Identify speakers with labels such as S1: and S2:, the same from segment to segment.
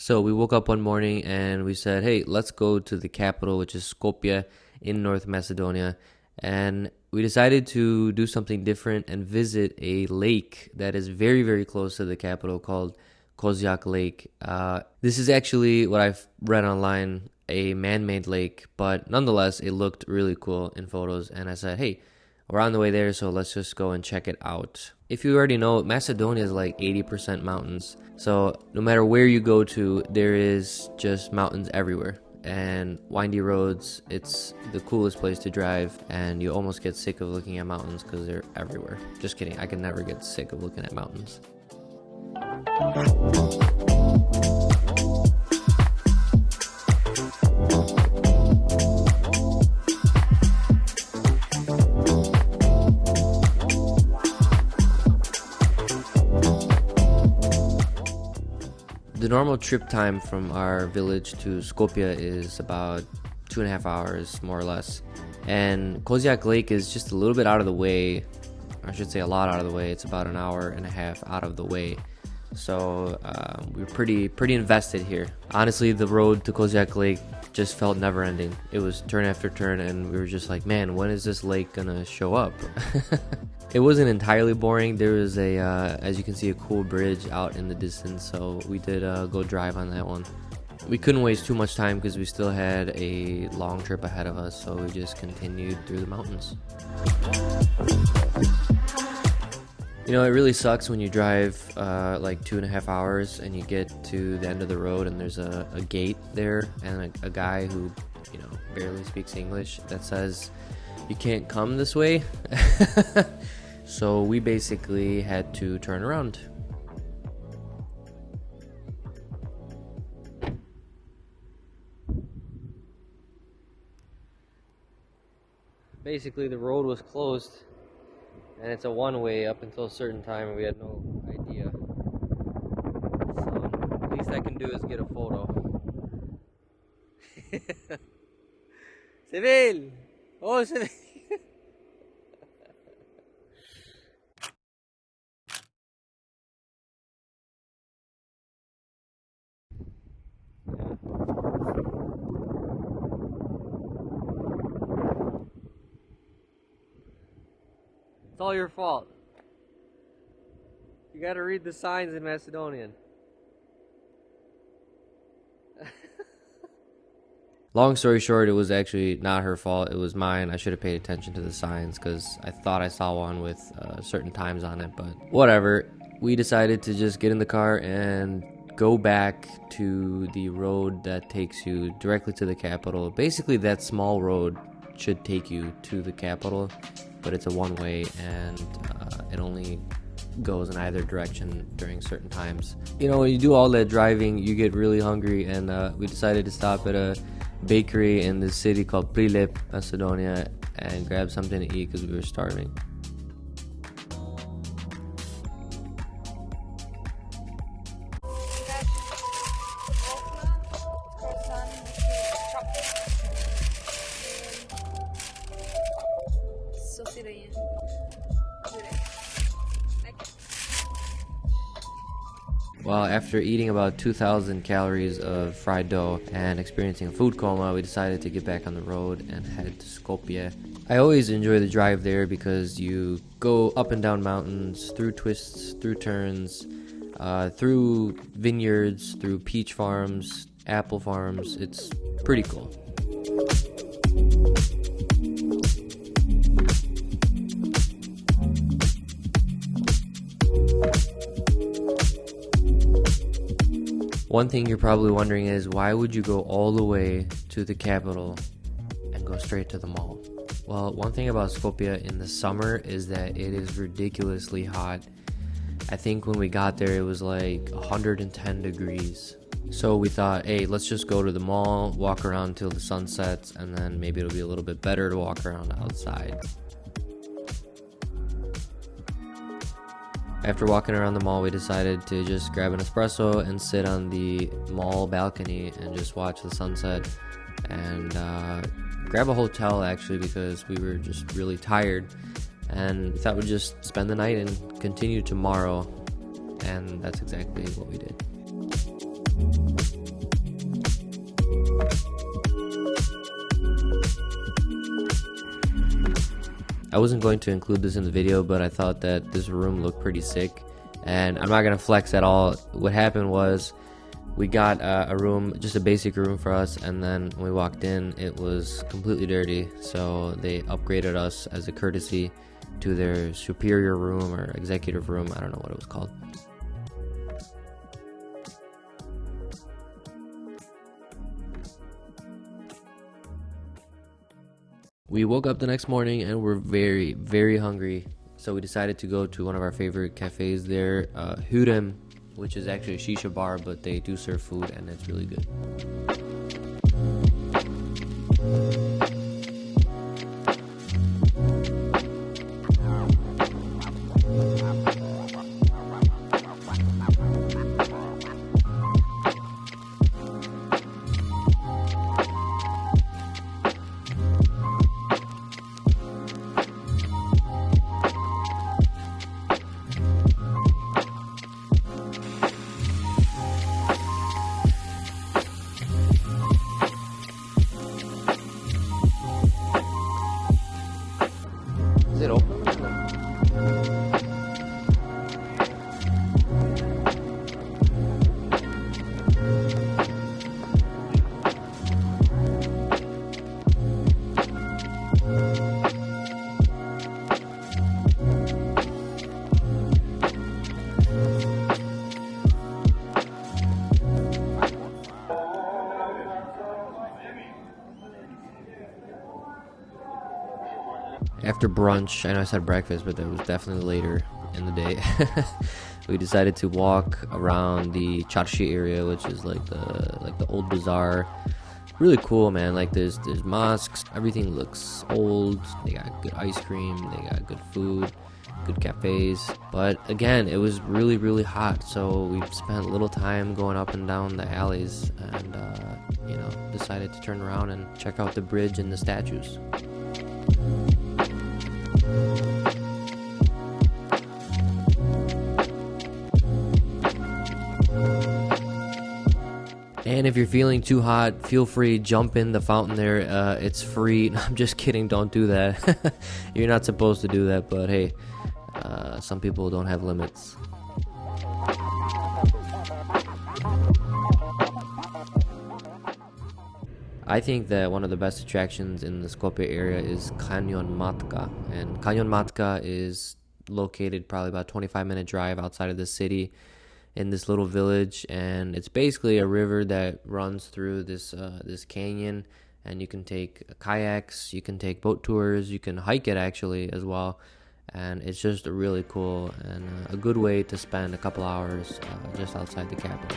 S1: So we woke up one morning and we said, hey, let's go to the capital, which is Skopje in North Macedonia. And we decided to do something different and visit a lake that is very, very close to the capital called Kozjak Lake. This is actually what I've read online, a man-made lake, but nonetheless, it looked really cool in photos. And I said, hey, we're on the way there, so let's just go and check it out. If you already know, Macedonia is like 80% mountains. So no matter where you go to, there is just mountains everywhere and windy roads. It's the coolest place to drive, and you almost get sick of looking at mountains because they're everywhere. Just kidding, I can never get sick of looking at mountains. The normal trip time from our village to Skopje is about 2.5 hours, more or less. And Kozjak Lake is just a little bit out of the way. I should say a lot out of the way. It's about 1.5 hours out of the way. So we're pretty invested here. Honestly, the road to Kozjak Lake just felt never ending. It was turn after turn, and we were just like, man, when is this lake gonna show up? It wasn't entirely boring. There was as you can see, a cool bridge out in the distance, so we did go drive on that one. We couldn't waste too much time because we still had a long trip ahead of us, so we just continued through the mountains. You know, it really sucks when you drive like 2.5 hours and you get to the end of the road and there's a gate there and a guy who, you know, barely speaks English that says, you can't come this way. So we basically had to turn around. Basically, the road was closed, and it's a one-way up until a certain time, and we had no idea. So, least I can do is get a photo. Seville! Oh, Seville! It's all your fault. You gotta read the signs in Macedonian. Long story short, it was actually not her fault. It was mine. I should have paid attention to the signs because I thought I saw one with certain times on it, but whatever. We decided to just get in the car and go back to the road that takes you directly to the capital. Basically, that small road should take you to the capital, but it's a one-way, and it only goes in either direction during certain times. You know, when you do all that driving, you get really hungry, and we decided to stop at a bakery in this city called Prilep, Macedonia, and grab something to eat because we were starving. Well, after eating about 2,000 calories of fried dough and experiencing a food coma, we decided to get back on the road and head to Skopje. I always enjoy the drive there because you go up and down mountains, through twists, through turns, through vineyards, through peach farms, apple farms. It's pretty cool. One thing you're probably wondering is, why would you go all the way to the capital and go straight to the mall? Well, one thing about Skopje in the summer is that it is ridiculously hot. I think when we got there it was like 110 degrees. So we thought, hey, let's just go to the mall, walk around till the sun sets, and then maybe it'll be a little bit better to walk around outside. After walking around the mall, we decided to just grab an espresso and sit on the mall balcony and just watch the sunset, and grab a hotel actually because we were just really tired, and we thought we'd just spend the night and continue tomorrow, and that's exactly what we did. I wasn't going to include this in the video, but I thought that this room looked pretty sick, and I'm not gonna flex at all. What happened was we got a room, just a basic room for us, and then when we walked in, it was completely dirty, so they upgraded us as a courtesy to their superior room or executive room. I don't know what it was called. We woke up the next morning and we're very, very hungry, so we decided to go to one of our favorite cafes there, Hürrem, which is actually a shisha bar, but they do serve food and it's really good. Is it open? After brunch, I know I said breakfast, but that was definitely later in the day. We decided to walk around the Çarşı area, which is like the old bazaar. Really cool, man. Like there's mosques. Everything looks old. They got good ice cream. They got good food, good cafes. But again, it was really, really hot, so we spent a little time going up and down the alleys, and decided to turn around and check out the bridge and the statues. And if you're feeling too hot, feel free, jump in the fountain there. It's free. I'm just kidding, don't do that. You're not supposed to do that, but hey, some people don't have limits. I think that one of the best attractions in the Skopje area is Canyon Matka. And Canyon Matka is located probably about a 25-minute drive outside of the city in this little village, and it's basically a river that runs through this canyon, and you can take kayaks, you can take boat tours, you can hike it actually as well, and it's just really cool and a good way to spend a couple hours just outside the capital.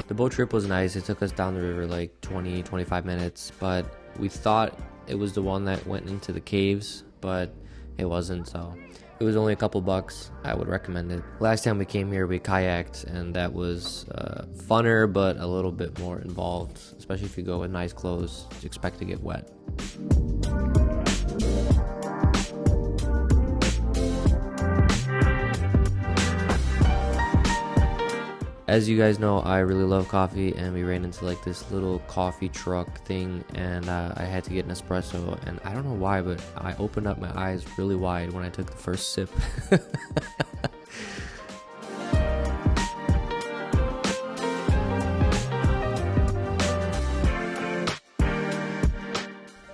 S1: The boat trip was nice. It took us down the river like 20-25 minutes, but we thought it was the one that went into the caves, but it wasn't, so it was only a couple bucks. I would recommend it. Last time we came here, we kayaked, and that was funner, but a little bit more involved, especially if you go with nice clothes. Expect to get wet. As you guys know, I really love coffee, and we ran into like this little coffee truck thing, and I had to get an espresso, and I don't know why, but I opened up my eyes really wide when I took the first sip.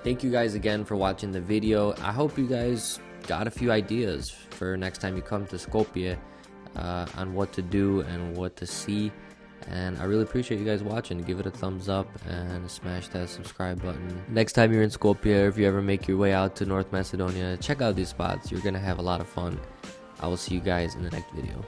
S1: Thank you guys again for watching the video. I hope you guys got a few ideas for next time you come to Skopje on what to do and what to see. And I really appreciate you guys watching. Give it a thumbs up and smash that subscribe button. Next time you're in Skopje, or if you ever make your way out to North Macedonia, check out these spots. You're gonna have a lot of fun. I will see you guys in the next video.